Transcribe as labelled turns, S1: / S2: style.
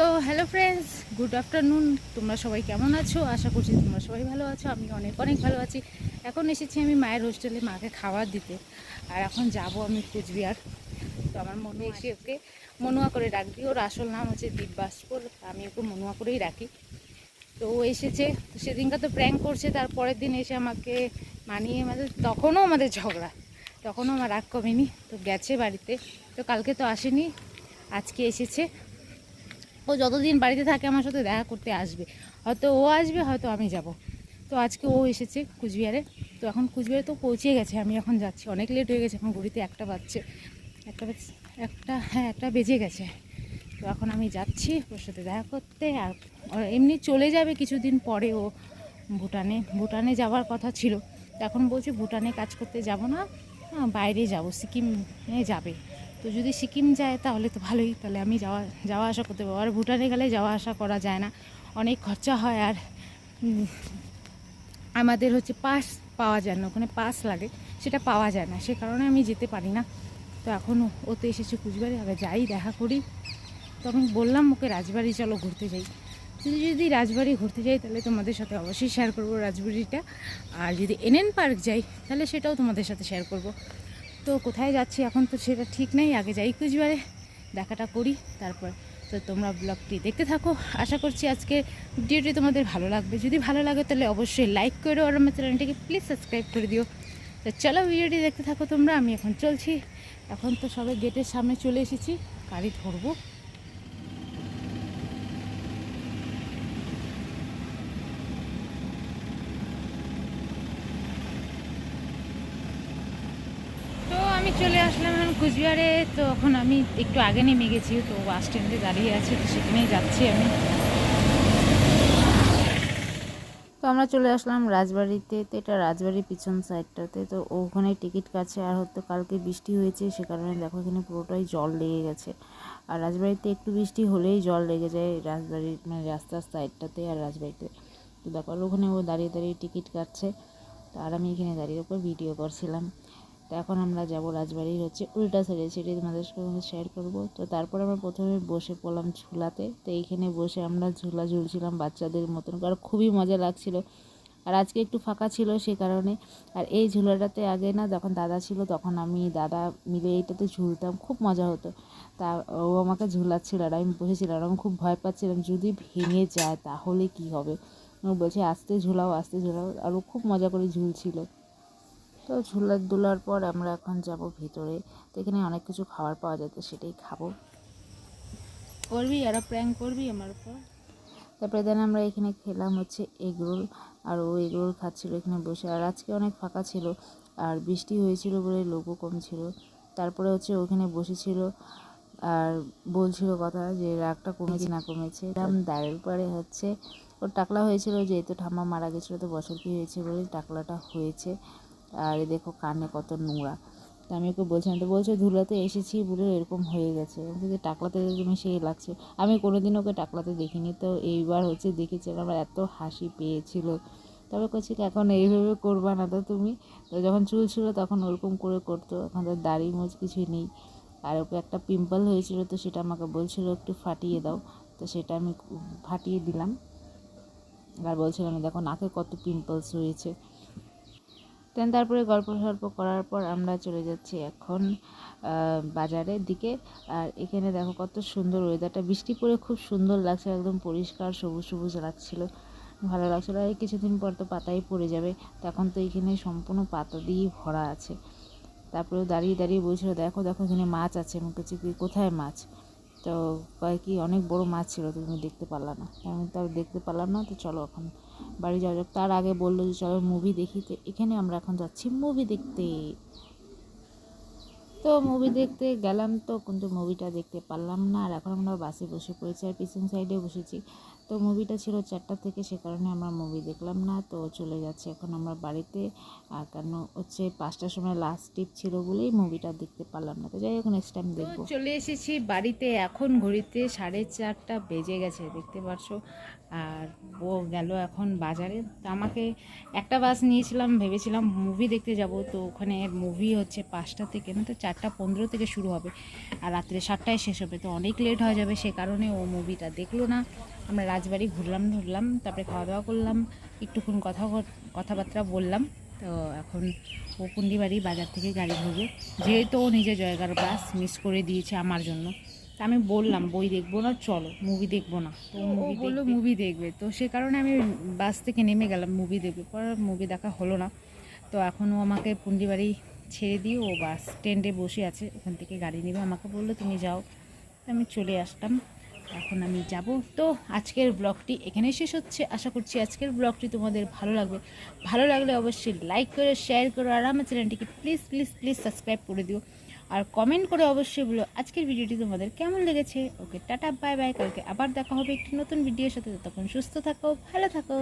S1: তো hello friends, good afternoon. তোমরা সবাই কেমন আছো? আশা করছি তোমরা সবাই ভালো আছো। আমি অনেক অনেক ভালো আছি। এখন এসেছি আমি মায়ের হোস্টেলে মাকে খাবার দিতে, আর এখন যাব আমি কুচবিহার। তো আমার মনে এসে ওকে মনুয়া করে ডাকবি। ওর আসল নাম হচ্ছে দিব্যাসপুর, আমি ওকে মনুয়া করেই রাখি। তো ও এসেছে, তো সেদিনকার তো প্র্যাঙ্ক করছে, তারপরের দিন এসে আমাকে মানিয়ে তখনও আমাদের ঝগড়া, তখনও আমার রাগ কমেনি। তো গেছে বাড়িতে, তো কালকে তো আসেনি, আজকে এসেছে। ও যতদিন বাড়িতে থাকে আমার সাথে দেখা করতে আসবে, হয়তো ও আসবে, হয়তো আমি যাব। তো আজকে ও এসেছে কুচবিহারে। তো এখন কুচবিহারে তো পৌঁছে গেছে, আমি এখন যাচ্ছি। অনেক লেট হয়ে গেছে, এখন ঘড়িতে একটা বাজছে, একটা বেজে গেছে। তো এখন আমি যাচ্ছি ওর সাথে দেখা করতে। আর এমনি চলে যাবে কিছুদিন পরে ও ভুটানে যাওয়ার কথা ছিল। তো এখন বলছে ভুটানে কাজ করতে যাব না, বাইরে যাব, সিকিমে যাবে। তো যদি সিকিম যায় তাহলে তো ভালোই, তাহলে আমি যাওয়া আসা করতে পারবো। আর ভুটানে গেলে যাওয়া আসা করা যায় না, অনেক খরচা হয়। আর আমাদের হচ্ছে পাস পাওয়া যায় না, ওখানে পাস লাগে, সেটা পাওয়া যায় না, সে কারণে আমি যেতে পারি না। তো এখন ও তো এসেছে কুচবিহারে, আগে যাই দেখা করি। তো আমি বললাম ওকে রাজবাড়ি চলো ঘুরতে যাই। যদি রাজবাড়ি ঘুরতে যাই তাহলে তোমাদের সাথে অবশ্যই শেয়ার করবো রাজবাড়িটা। আর যদি এনএন পার্ক যাই তাহলে সেটাও তোমাদের সাথে শেয়ার করব। তো কোথায় যাচ্ছি এখন তো সেটা ঠিক নেই, আগে যাই কুচবিহারে, দেখাটা করি তারপর। তো তোমরা ব্লগটি দেখতে থাকো, আশা করছি আজকে ভিডিওটি তোমাদের ভালো লাগবে। যদি ভালো লাগে তাহলে অবশ্যই লাইক করো, আর আমার চ্যানেলটিকে প্লিজ সাবস্ক্রাইব করে দিও। তো চলো ভিডিওটি দেখতে থাকো তোমরা। আমি এখন চলছি, এখন তো সবাই গেটের সামনে চলে এসেছি, গাড়ি ধরবো। তো আমি চলে আসলাম এখন কুচবিহারে। তো এখন আমি একটু আগে নেমে গেছি, তো বাস স্ট্যান্ডে দাঁড়িয়ে আছে, তো সেখানেই যাচ্ছি আমি। তো আমরা চলে আসলাম রাজবাড়িতে। তো এটা রাজবাড়ির পিছন সাইডটাতে, তো ওখানে টিকিট কাটছে। আর হয়তো কালকে বৃষ্টি হয়েছে, সে কারণে দেখো এখানে পুরোটাই জল লেগে গেছে। আর রাজবাড়িতে একটু বৃষ্টি হলেই জল লেগে যায় রাজবাড়ির মানে রাস্তার সাইডটাতে আর রাজবাড়িতে। তো দেখো ওখানে ও দাঁড়িয়ে দাঁড়িয়ে টিকিট কাটছে, আর আমি এখানে দাঁড়িয়ে ওপর ভিডিও করছিলাম। তো এখন আমরা যাব রাজবাড়ির হচ্ছে উল্টা সাইডে, সেটাই তোমাদের সঙ্গে শেয়ার করবো। তো তারপর আমরা প্রথমে বসে পড়লাম ঝুলাতে। তো এইখানে বসে আমরা ঝুলা ঝুলছিলাম বাচ্চাদের মতন, কারণ খুবই মজা লাগছিল। আর আজকে একটু ফাঁকা ছিল সে কারণে। আর এই ঝুলাটাতে আগে না যখন দাদা ছিল তখন আমি দাদা মিলে এইটাতে ঝুলতাম, খুব মজা হতো। তা ও আমাকে ঝুলাচ্ছিল আর আমি বসেছিলাম, আর আমি খুব ভয় পাচ্ছিলাম যদি ভেঙে যায় তাহলে কি হবে। ও বলছে আস্তে ঝুলাও আস্তে ঝুলাও, আর ও খুব মজা করে ঝুলছিল। তো দুলার পর আমরা এখন যাব ভিতরে। তো এখানে অনেক কিছু খাবার পাওয়া যায়, তো সেটাই খাবো। করবি আর প্র্যাঙ্ক করবি আমার উপর। তারপরে দেন আমরা এখানে খেলাম হচ্ছে এগরোল, আর ও এগরোল খাচ্ছিল এখানে বসে। আর আজকে অনেক ফাঁকা ছিল, আর বৃষ্টি হয়েছিল বলে লোকও কম ছিল। তারপরে হচ্ছে ওখানে বসেছিল আর বলছিল কথা যে রাগটা কমেছে না কমেছে। দাঁড়ের পরে হচ্ছে ওর টাকলা হয়েছিল, যেহেতু ঠাম্মা মারা গেছিলো তো বছর কি হয়েছে বলে টাকলাটা হয়েছে। আর দেখো কানে কত নোংরা। তো আমি ওকে বলছিলাম, তো বলছে ধুলাতে এসেছি বলে এরকম হয়ে গেছে, যদি টাকলাতে তুমি সেই লাগছে। আমি কোনোদিন ওকে টাকলাতে দেখিনি, তো এইবার হচ্ছে দেখেছি, আমার এত হাসি পেয়েছিল। তবে করছি এখন এইভাবে করবা না তো তুমি। তো যখন চুল ছিল তখন ওরকম করে করতো, এখন তো দাড়ি মোজ কিছুই নেই। আর ওকে একটা পিম্পল হয়েছিল, তো সেটা আমাকে বলছিল একটু ফাটিয়ে দাও, তো সেটা আমি ফাটিয়ে দিলাম। আর বলছিলাম দেখো নাকে কত পিম্পলস হয়েছে। দেন তারপরে গল্প সল্প করার পর আমরা চলে যাচ্ছি এখন বাজারের দিকে। আর এখানে দেখো কত সুন্দর ওয়েদারটা, বৃষ্টি পড়ে খুব সুন্দর লাগছে, একদম পরিষ্কার সবুজ সবুজ লাগছিল, ভালো লাগছিলো। আর কিছুদিন পর তো পাতাই পড়ে যাবে, তখন তো এখানে সম্পূর্ণ পাতা দিয়েই ভরা আছে। তারপরে দাঁড়িয়ে দাঁড়িয়ে বলছিল দেখো দেখো এখানে মাছ আছে। আমি বলছি কি কোথায় মাছ? তো কয় কি অনেক বড় মাছ ছিল, তুমি দেখতে পারলা না। আমি তো আর দেখতে পারলাম না, তো চলো এখন বাড়ি যাওয়া যাক। তার আগে বললো যে চলো মুভি দেখি, তো এখানে আমরা এখন যাচ্ছি মুভি দেখতে। তো মুভি দেখতে গেলাম, তো কিন্তু মুভিটা দেখতে পারলাম না। আর এখন আমরা বাসে বসে পড়েছি আর পিছন সাইডে বসেছি। তো মুভিটা ছিল 4টা থেকে, সে কারণে আমরা মুভি দেখলাম না। তো চলে যাচ্ছে এখন আমরা বাড়িতে, কারণ হচ্ছে 5টার সময় লাস্ট ট্রিপ ছিল বলেই মুভিটা দেখতে পারলাম না। তো যাই হোক, নেক্সট টাইম দেখবো। চলে এসেছি বাড়িতে, এখন ঘড়িতে 4:30 বেজে গেছে দেখতে পাচ্ছ। আর ও গেল এখন বাজারে। তো আমাকে একটা বাস নিয়েছিলাম, ভেবেছিলাম মুভি দেখতে যাব। তো ওখানে মুভি হচ্ছে 5টা থেকে না, তো 4:15 থেকে শুরু হবে আর রাত্রে 7টায় শেষ হবে। তো অনেক লেট হয়ে যাবে, সে কারণে ও মুভিটা দেখলো না। আমরা রাজবাড়ি ঘুরলাম, তারপরে খাওয়া দাওয়া করলাম, একটুক্ষণ কথাবার্তা বললাম। তো এখন ও পুন্ডিবাড়ি বাজার থেকে গাড়ি ধরবে, যেহেতু ও নিজের জায়গার বাস মিস করে দিয়েছে আমার জন্য। তা আমি বললাম বই দেখবো না, চলো মুভি দেখবো না। তো ও বললো মুভি দেখবে, তো সে কারণে আমি বাস থেকে নেমে গেলাম মুভি দেখবে। পর মুভি দেখা হলো না। তো এখন ও আমাকে পুন্ডিবাড়ি ছেড়ে দিয়ে ও বাস স্ট্যান্ডে বসে আছে, ওখান থেকে গাড়ি নেবে। আমাকে বললো তুমি যাও, আমি চলে আসলাম, এখন আমি যাব। তো আজকের ব্লগটি এখানেই শেষ হচ্ছে। আশা করছি আজকের ব্লগটি তোমাদের ভালো লাগবে। ভালো লাগলে অবশ্যই লাইক করো, শেয়ার করো, আর আমার চ্যানেলটিকে প্লিজ প্লিজ প্লিজ সাবস্ক্রাইব করে দিও। আর কমেন্ট করে অবশ্যই বলো আজকের ভিডিওটি তোমাদের কেমন লেগেছে। ওকে, টাটা, বাই বাই। কালকে আবার দেখা হবে একটি নতুন ভিডিওর সাথে। ততক্ষণ সুস্থ থাকো, ভালো থাকো।